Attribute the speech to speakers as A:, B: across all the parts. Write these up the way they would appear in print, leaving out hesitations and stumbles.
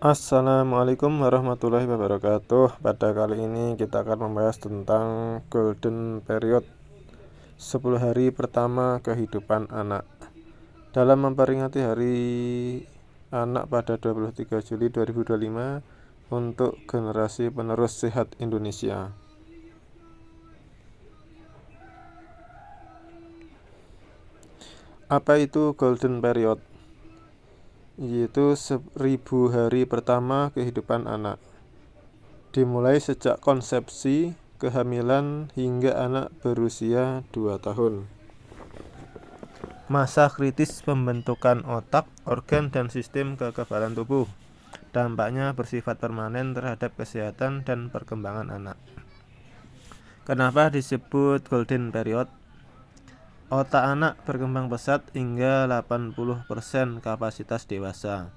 A: Assalamualaikum warahmatullahi wabarakatuh. Pada kali ini kita akan membahas tentang golden period, 10 hari pertama kehidupan anak. Dalam memperingati Hari Anak pada 23 Juli 2025 untuk generasi penerus sehat Indonesia. Apa itu golden period? Yaitu 1000 hari pertama kehidupan anak, dimulai sejak konsepsi, kehamilan, hingga anak berusia 2 tahun. Masa kritis pembentukan otak, organ, dan sistem kekebalan tubuh. Dampaknya bersifat permanen terhadap kesehatan dan perkembangan anak. Kenapa disebut golden period? Otak anak berkembang pesat hingga 80% kapasitas dewasa,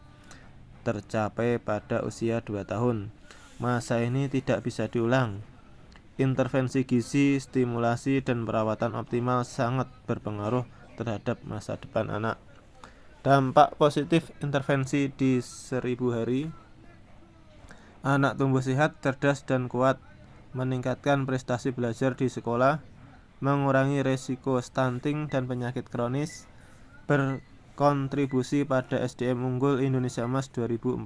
A: tercapai pada usia 2 tahun. Masa ini tidak bisa diulang. Intervensi gizi, stimulasi, dan perawatan optimal sangat berpengaruh terhadap masa depan anak. Dampak positif intervensi di 1000 hari: anak tumbuh sehat, cerdas, dan kuat, meningkatkan prestasi belajar di sekolah, mengurangi resiko stunting dan penyakit kronis, berkontribusi pada SDM unggul Indonesia Emas 2045.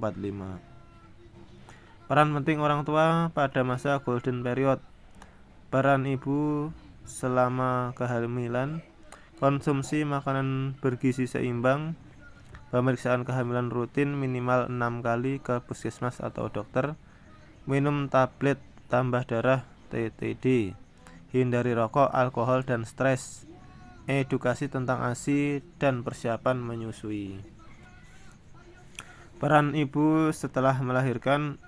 A: Peran penting orang tua pada masa golden period: peran ibu selama kehamilan, konsumsi makanan bergizi seimbang, pemeriksaan kehamilan rutin minimal 6 kali ke puskesmas atau dokter, minum tablet tambah darah TTD, hindari rokok, alkohol, dan stres, edukasi tentang ASI, dan persiapan menyusui. Peran ibu setelah melahirkan: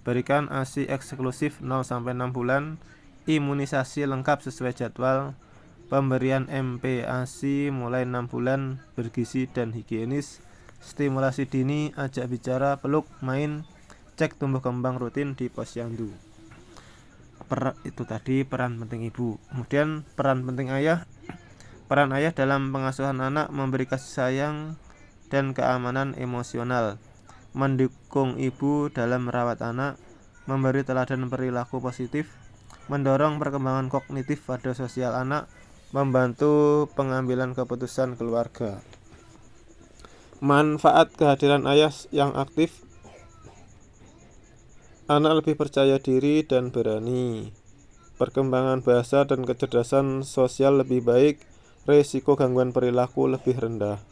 A: berikan ASI eksklusif 0-6 bulan, imunisasi lengkap sesuai jadwal, pemberian MPASI mulai 6 bulan, bergizi dan higienis, stimulasi dini, ajak bicara, peluk, main, cek tumbuh kembang rutin di posyandu. Itu tadi peran penting ibu. Kemudian peran penting ayah. Peran ayah dalam pengasuhan anak: memberi kasih sayang dan keamanan emosional, mendukung ibu dalam merawat anak, memberi teladan perilaku positif, mendorong perkembangan kognitif pada sosial anak, membantu pengambilan keputusan keluarga. Manfaat kehadiran ayah yang aktif: anak lebih percaya diri dan berani, perkembangan bahasa dan kecerdasan sosial lebih baik, risiko gangguan perilaku lebih rendah.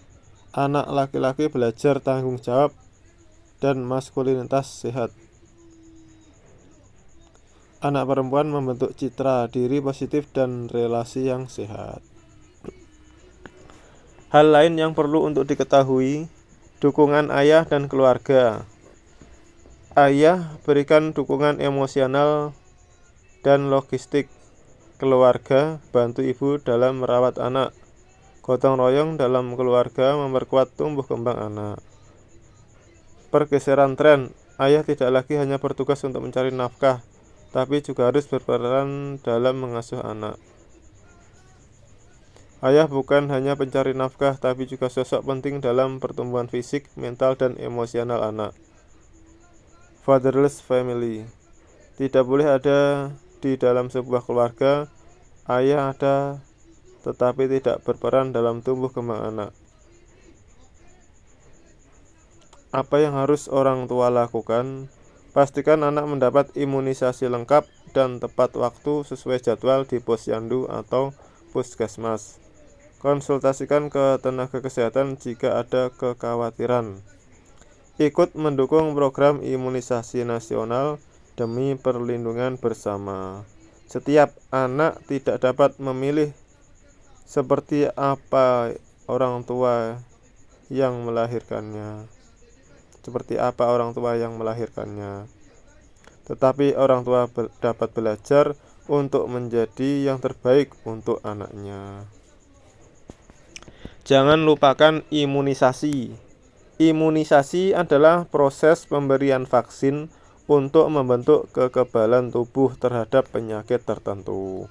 A: Anak laki-laki belajar tanggung jawab dan maskulinitas sehat. Anak perempuan membentuk citra diri positif dan relasi yang sehat. Hal lain yang perlu untuk diketahui: dukungan ayah dan keluarga. Ayah berikan dukungan emosional dan logistik. Keluarga bantu ibu dalam merawat anak. Gotong royong dalam keluarga memperkuat tumbuh kembang anak. Pergeseran tren: ayah tidak lagi hanya bertugas untuk mencari nafkah, tapi juga harus berperan dalam mengasuh anak. Ayah bukan hanya pencari nafkah, tapi juga sosok penting dalam pertumbuhan fisik, mental, dan emosional anak. Fatherless family: tidak boleh ada di dalam sebuah keluarga ayah ada tetapi tidak berperan dalam tumbuh kembang anak. Apa yang harus orang tua lakukan? Pastikan anak mendapat imunisasi lengkap dan tepat waktu sesuai jadwal di posyandu atau puskesmas. Konsultasikan ke tenaga kesehatan jika ada kekhawatiran. Ikut mendukung program imunisasi nasional demi perlindungan bersama. Setiap anak tidak dapat memilih seperti apa orang tua yang melahirkannya. Tetapi orang tua dapat belajar untuk menjadi yang terbaik untuk anaknya. Jangan lupakan imunisasi. Imunisasi adalah proses pemberian vaksin untuk membentuk kekebalan tubuh terhadap penyakit tertentu.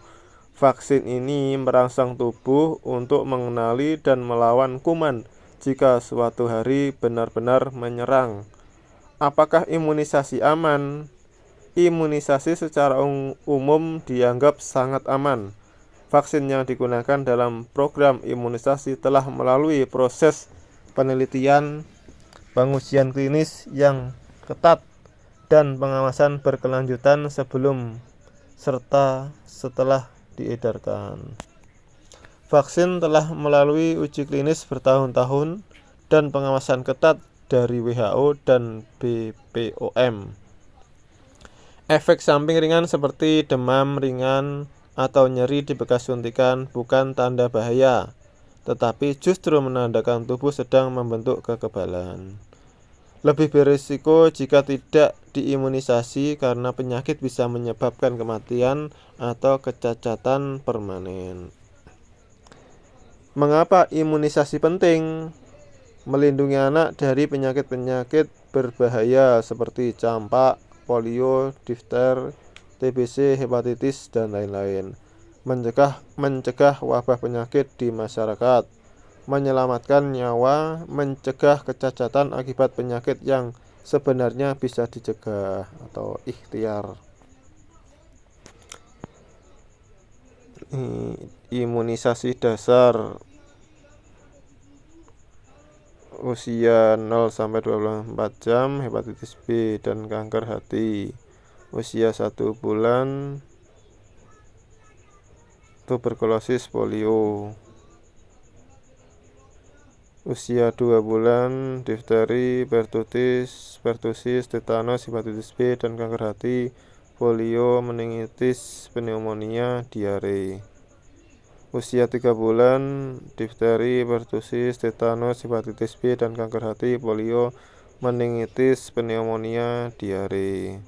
A: Vaksin ini merangsang tubuh untuk mengenali dan melawan kuman jika suatu hari benar-benar menyerang. Apakah imunisasi aman? Imunisasi secara umum dianggap sangat aman. Vaksin yang digunakan dalam program imunisasi telah melalui proses penelitian, pengujian klinis yang ketat, dan pengawasan berkelanjutan sebelum serta setelah diedarkan. Vaksin telah melalui uji klinis bertahun-tahun dan pengawasan ketat dari WHO dan BPOM. Efek samping ringan seperti demam ringan atau nyeri di bekas suntikan bukan tanda bahaya, tetapi justru menandakan tubuh sedang membentuk kekebalan. Lebih berisiko jika tidak diimunisasi karena penyakit bisa menyebabkan kematian atau kecacatan permanen. Mengapa imunisasi penting? Melindungi anak dari penyakit-penyakit berbahaya seperti campak, polio, difter, TBC, hepatitis, dan lain-lain. Mencegah wabah penyakit di masyarakat. Menyelamatkan nyawa, mencegah kecacatan akibat penyakit yang sebenarnya bisa dicegah atau ikhtiar. Imunisasi dasar usia 0-24 jam, hepatitis B dan kanker hati. Usia 1 bulan, tuberkulosis, polio. Usia 2 bulan, difteri, pertusis, tetanus, hepatitis B dan kanker hati, polio, meningitis, pneumonia, diare. Usia 3 bulan, difteri, pertusis, tetanus, hepatitis B dan kanker hati, polio, meningitis, pneumonia, diare.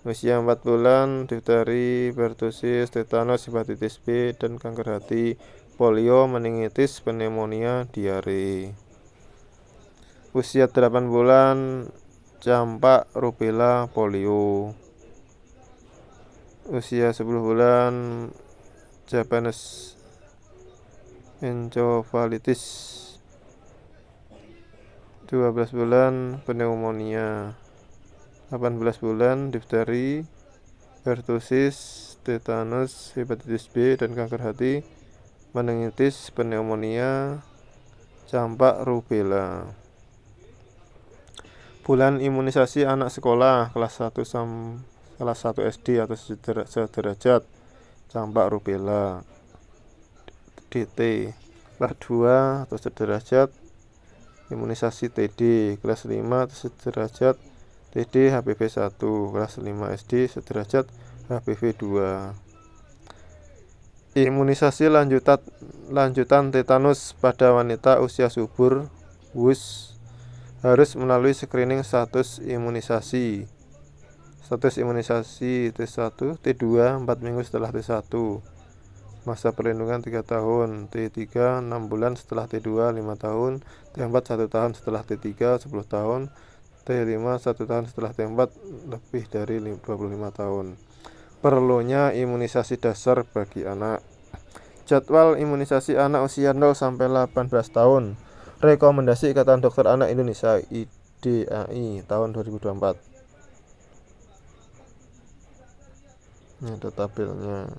A: Usia 4 bulan, difteri, pertusis, tetanus, hepatitis B dan kanker hati, polio, meningitis, pneumonia, diare. Usia 8 bulan, campak, rubella, polio. Usia 10 bulan, Japanese encephalitis. 12 bulan, pneumonia. 18 bulan, difteri, pertusis, tetanus, hepatitis B dan kanker hati, meningitis, pneumonia, campak, rubella. Bulan imunisasi anak sekolah kelas 1 SD atau sederajat, campak, rubella. DT kelas 2 atau sederajat, imunisasi TD kelas 5 atau sederajat, TD HPV 1, kelas 5 SD sederajat, HPV 2. Imunisasi lanjutan tetanus pada wanita usia subur WUS harus melalui screening status imunisasi. Status imunisasi T1, T2 4 minggu setelah T1. Masa perlindungan 3 tahun, T3 6 bulan setelah T2 5 tahun, T4 1 tahun setelah T3 10 tahun, T5 1 tahun setelah T4 lebih dari 25 tahun. Perlunya imunisasi dasar bagi anak. Jadwal imunisasi anak usia 0-18 tahun. Rekomendasi Ikatan Dokter Anak Indonesia IDAI tahun 2024. Ini ada tabelnya.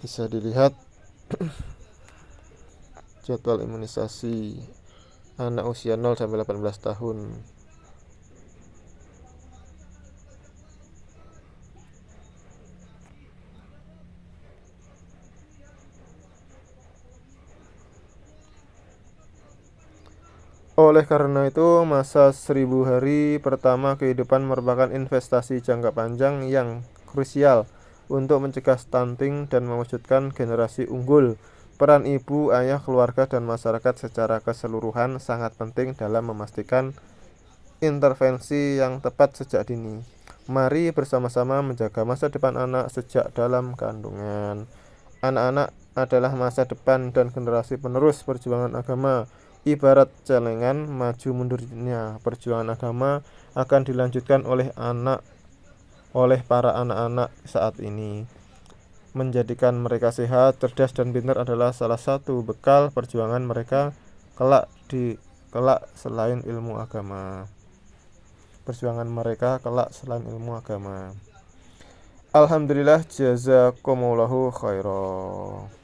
A: Bisa dilihat jadwal imunisasi anak usia 0-18 tahun. Oleh karena itu, masa 1000 hari pertama kehidupan merupakan investasi jangka panjang yang krusial untuk mencegah stunting dan mewujudkan generasi unggul. Peran ibu, ayah, keluarga, dan masyarakat secara keseluruhan sangat penting dalam memastikan intervensi yang tepat sejak dini. Mari bersama-sama menjaga masa depan anak sejak dalam kandungan. Anak-anak adalah masa depan dan generasi penerus perjuangan agama. Ibarat celengan, maju mundurnya perjuangan agama akan dilanjutkan oleh para anak-anak saat ini. Menjadikan mereka sehat, cerdas, dan pintar adalah salah satu bekal perjuangan mereka kelak di kelak selain ilmu agama. Perjuangan mereka kelak selain ilmu agama. Alhamdulillah jazakumullahu khairan.